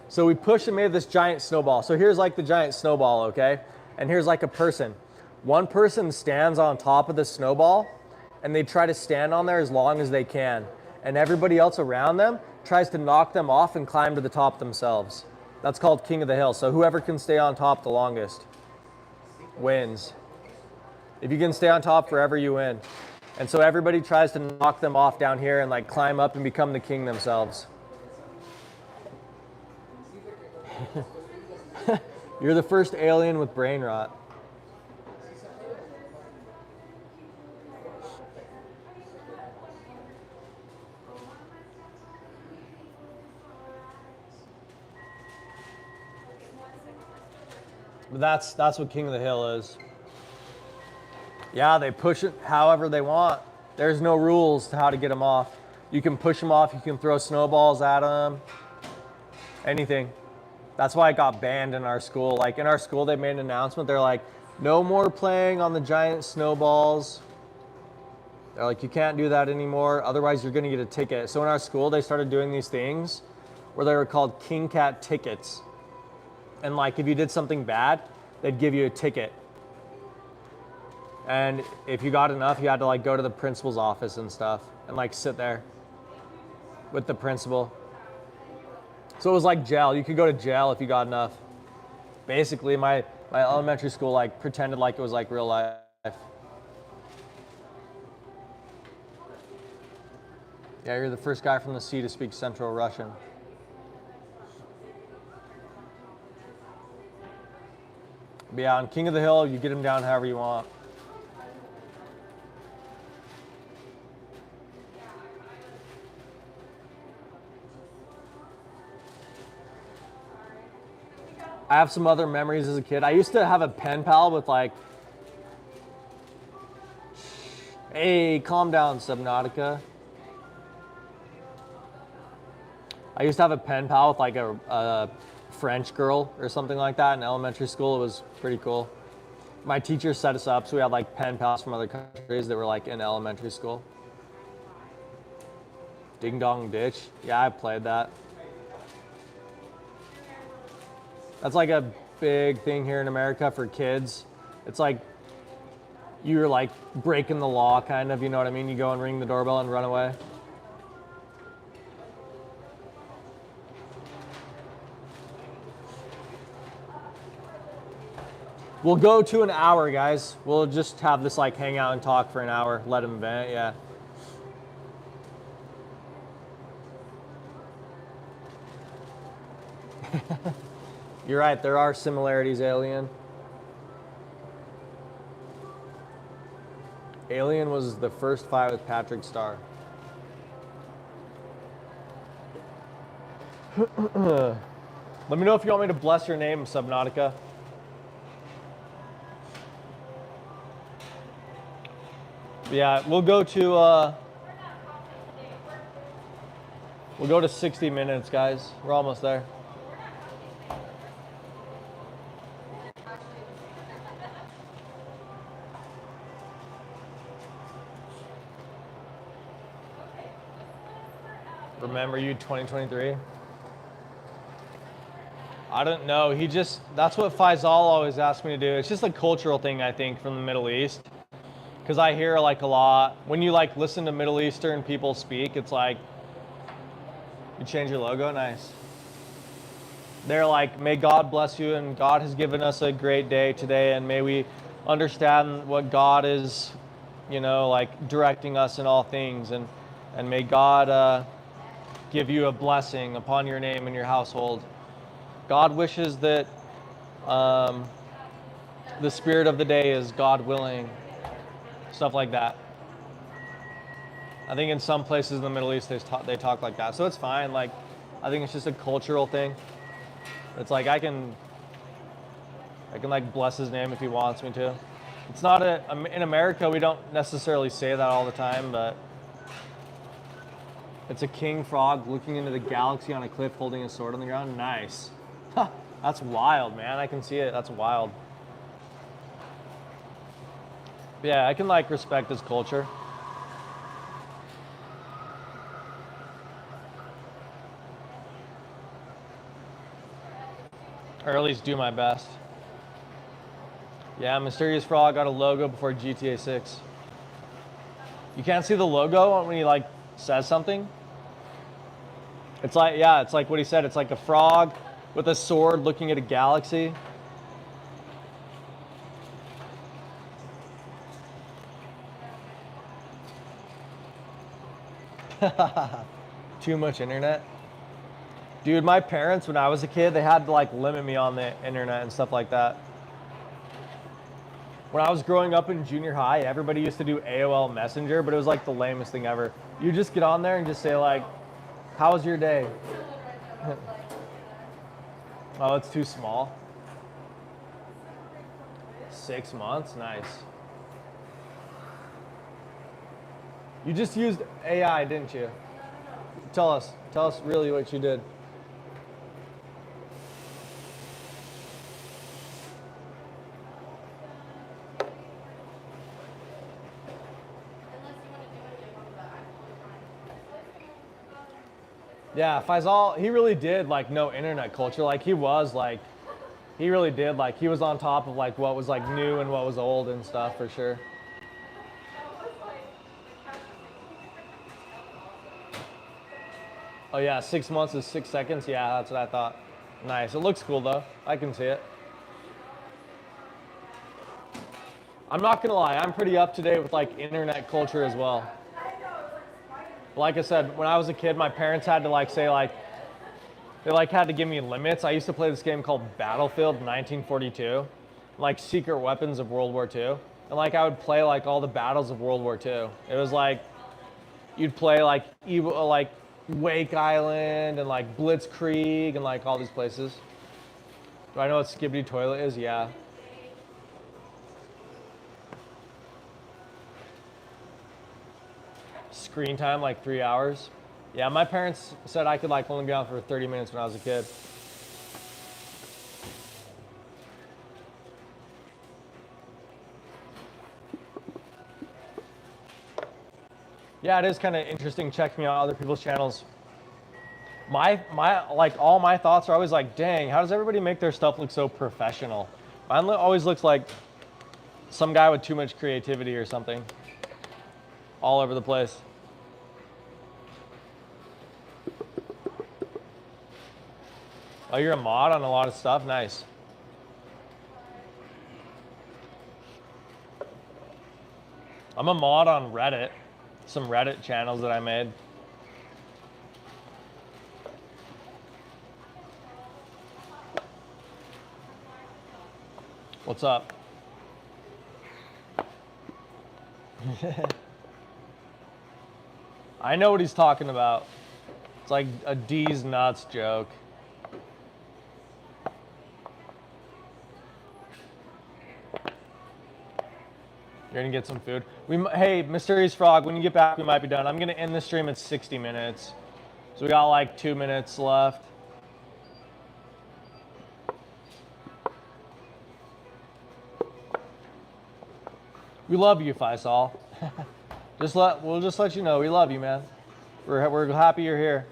so we pushed and made this giant snowball. So here's like the giant snowball, okay? And here's like a person. One person stands on top of the snowball and they try to stand on there as long as they can. And everybody else around them tries to knock them off and climb to the top themselves. That's called King of the Hill. So whoever can stay on top the longest wins. If you can stay on top forever, you win. And so everybody tries to knock them off down here and like climb up and become the king themselves. You're the first alien with brain rot. But that's what King of the Hill is. Yeah, they push it however they want. There's no rules to how to get them off. You can push them off, you can throw snowballs at them, anything. That's why it got banned in our school. Like in our school, they made an announcement. They're like, no more playing on the giant snowballs. They're like, you can't do that anymore. Otherwise, you're gonna get a ticket. So in our school, they started doing these things where they were called King Cat tickets. And like, if you did something bad, they'd give you a ticket. And if you got enough, you had to like go to the principal's office and stuff and like sit there with the principal. So it was like jail. You could go to jail if you got enough. Basically, my elementary school like pretended like it was like real life. Yeah, you're the first guy from the sea to speak Central Russian. But yeah, on King of the Hill, you get him down however you want. I have some other memories as a kid. I used to have a pen pal with like, hey, calm down, Subnautica. I used to have a pen pal with like a French girl or something like that in elementary school. It was pretty cool. My teacher set us up so we had like pen pals from other countries that were like in elementary school. Ding Dong Ditch. Yeah, I played that. That's like a big thing here in America for kids. It's like you're like breaking the law kind of, you know what I mean? You go and ring the doorbell and run away. We'll go to an hour, guys. We'll just have this like hang out and talk for an hour. Let them vent, yeah. You're right, there are similarities, Alien. Alien was the first fight with Patrick Star. Let me know if you want me to bless your name, Subnautica. Yeah, we'll go to 60 minutes, guys. We're almost there. Remember you 2023? I don't know. That's what Faisal always asks me to do. It's just a cultural thing, I think, from the Middle East. Because I hear like a lot, when you like listen to Middle Eastern people speak, it's like, you change your logo, nice. They're like, may God bless you, and God has given us a great day today, and may we understand what God is, like directing us in all things, and may God give you a blessing upon your name and your household. God wishes that the spirit of the day is God willing, stuff like that. I think in some places in the Middle East they talk like that, so it's fine. Like, I think it's just a cultural thing. It's like I can like bless his name if he wants me to. It's not in America we don't necessarily say that all the time, but it's a king frog looking into the galaxy on a cliff holding a sword on the ground. Nice. That's wild, man. I can see it. That's wild. Yeah, I can like respect his culture. Or at least do my best. Yeah, Mysterious Frog got a logo before GTA 6. You can't see the logo when he like says something? It's like, yeah, it's like what he said. It's like a frog with a sword looking at a galaxy. Too much internet. Dude, my parents, when I was a kid, they had to like limit me on the internet and stuff like that. When I was growing up in junior high, everybody used to do AOL Messenger, but it was like the lamest thing ever. You just get on there and just say like, how was your day? Oh, it's too small. 6 months, nice. You just used AI, didn't you? Tell us really what you did. Yeah, Faisal, he really did like know internet culture. Like he really did. Like he was on top of like what was like new and what was old and stuff for sure. Oh yeah, 6 months is 6 seconds. Yeah, that's what I thought. Nice. It looks cool though. I can see it. I'm not gonna lie, I'm pretty up to date with like internet culture as well. Like I said, when I was a kid, my parents had to like say like they like had to give me limits. I used to play this game called Battlefield 1942, like secret weapons of World War II. And like I would play like all the battles of World War II. It was like you'd play like like Wake Island and like Blitzkrieg and like all these places. Do I know what Skibidi Toilet is? Yeah. Screen time like 3 hours. Yeah, my parents said I could like only be on for 30 minutes when I was a kid. Yeah, it is kind of interesting checking out other people's channels. My like all my thoughts are always like, dang, how does everybody make their stuff look so professional? Mine always looks like some guy with too much creativity or something. All over the place. Oh, you're a mod on a lot of stuff? Nice. I'm a mod on Reddit. Some Reddit channels that I made. What's up? I know what he's talking about. It's like a D's nuts joke. You're gonna get some food. Hey, Mysterious Frog, when you get back, we might be done. I'm gonna end the stream at 60 minutes. So we got like 2 minutes left. We love you, Faisal. We'll just let you know we love you, man. We're happy you're here.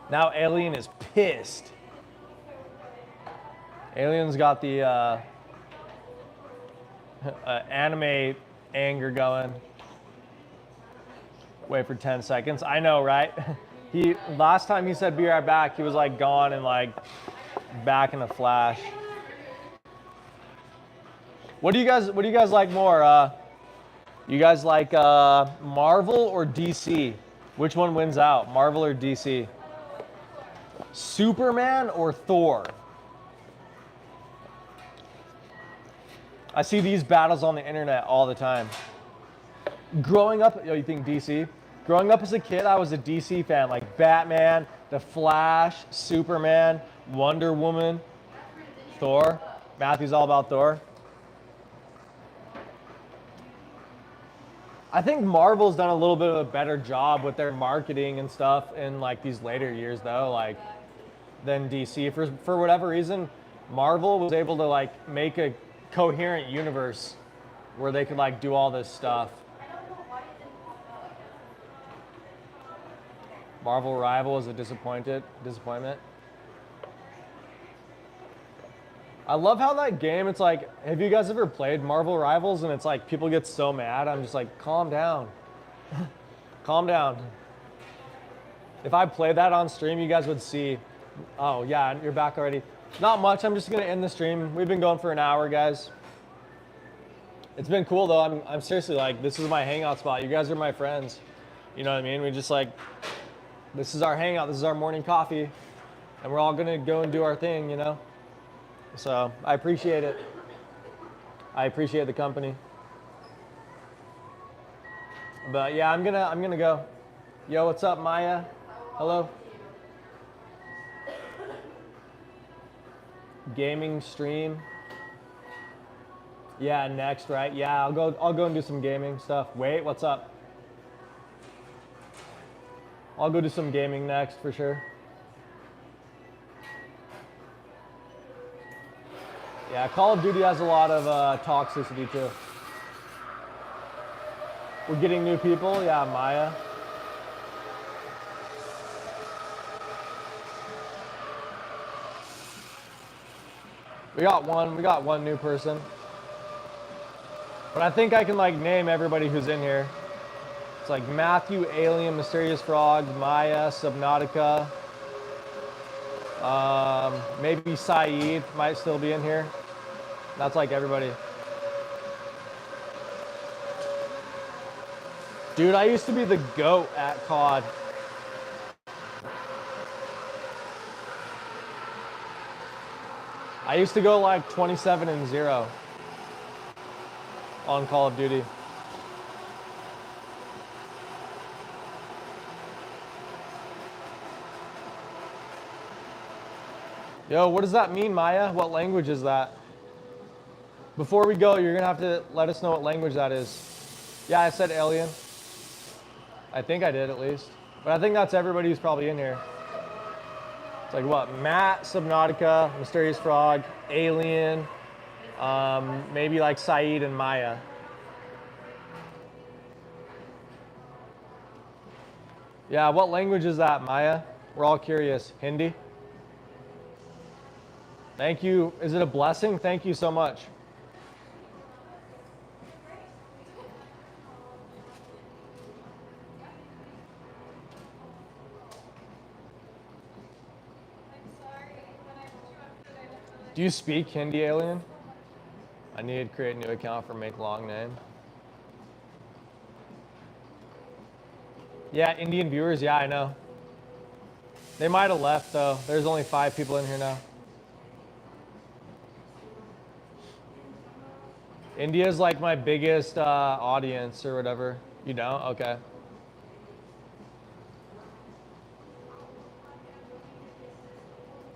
Now Alien is pissed. Alien's got the anime anger going. Wait for 10 seconds. I know, right? Last time he said be right back, he was like gone and like back in a flash. What do you guys like more? You guys like Marvel or DC? Which one wins out? Marvel or DC? Superman or Thor? I see these battles on the internet all the time. Growing up, you think DC? Growing up as a kid, I was a DC fan, like Batman, The Flash, Superman, Wonder Woman, Thor. Matthew's all about Thor. I think Marvel's done a little bit of a better job with their marketing and stuff in like these later years though, like than DC. For whatever reason, Marvel was able to like make a coherent universe where they could like do all this stuff. Marvel Rival is a disappointment. I love how that game, it's like, have you guys ever played Marvel Rivals and it's like people get so mad? I'm just like, calm down. Calm down. If I played that on stream, you guys would see. Oh yeah, you're back already. Not much, I'm just gonna end the stream. We've been going for an hour, guys. It's been cool though. I'm seriously like, this is my hangout spot. You guys are my friends. You know what I mean? We just like, this is our hangout, this is our morning coffee, and we're all gonna go and do our thing, you know? So I appreciate it. I appreciate the company. But yeah, I'm gonna go. Yo, what's up, Maya? Hello. Gaming stream. Yeah, next, right? Yeah, I'll go and do some gaming stuff. Wait, what's up? I'll go do some gaming next for sure. Yeah, Call of Duty has a lot of toxicity too. We're getting new people. Yeah, Maya. We got one new person. But I think I can like name everybody who's in here. It's like Matthew, Alien, Mysterious Frog, Maya, Subnautica. Maybe Saeed might still be in here. That's like everybody. Dude, I used to be the GOAT at COD. I used to go like 27-0 on Call of Duty. Yo, what does that mean, Maya? What language is that? Before we go, you're gonna have to let us know what language that is. Yeah, I said alien. I think I did at least. But I think that's everybody who's probably in here. It's like what? Matt, Subnautica, Mysterious Frog, Alien, maybe like Saeed and Maya. Yeah, what language is that, Maya? We're all curious. Hindi? Thank you. Is it a blessing? Thank you so much. Do you speak Hindi, Alien? I need to create a new account for make long name. Yeah, Indian viewers, yeah, I know. They might have left though. There's only 5 people in here now. India's like my biggest audience or whatever. You don't? Okay.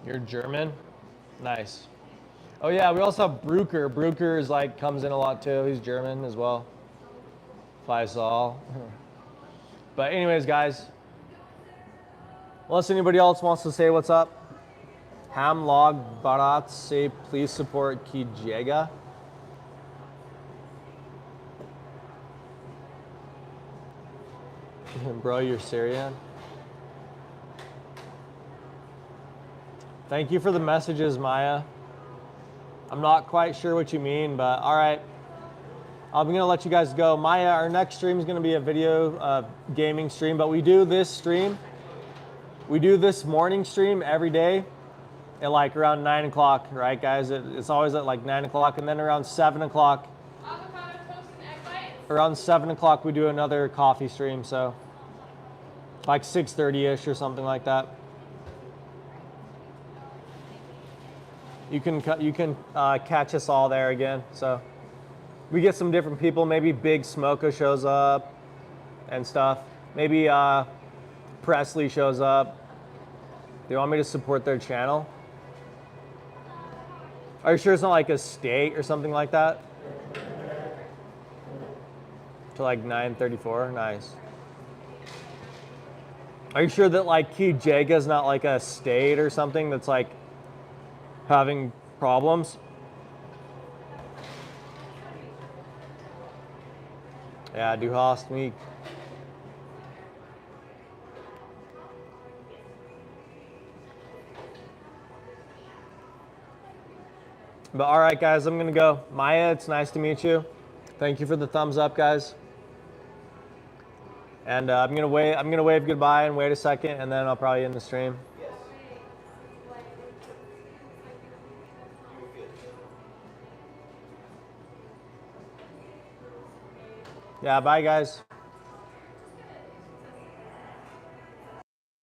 You're German? Nice. Oh yeah, we also have Bruker. Bruker is like comes in a lot too. He's German as well. Faisal. But anyways, guys, unless anybody else wants to say what's up, Hamlog Barat say please support Kijega. Bro, you're Syrian. Thank you for the messages, Maya. I'm not quite sure what you mean, but all right. I'm gonna let you guys go. Maya, our next stream is gonna be a video gaming stream, but we do this stream. We do this morning stream every day at like around 9 o'clock, right guys? It's always at like 9 o'clock, and then around 7 o'clock. Around 7 o'clock we do another coffee stream, so like 6:30-ish or something like that. You can catch us all there again. So we get some different people. Maybe Big Smoko shows up and stuff. Maybe Presley shows up. They want me to support their channel. Are you sure it's not like a state or something like that? To like 9:34. Nice. Are you sure that like Kijega is not like a state or something that's like having problems? Yeah, du hast mich. But all right, guys, I'm gonna go. Maya, it's nice to meet you. Thank you for the thumbs up, guys. And I'm gonna wave goodbye and wait a second, and then I'll probably end the stream. Yeah, bye guys.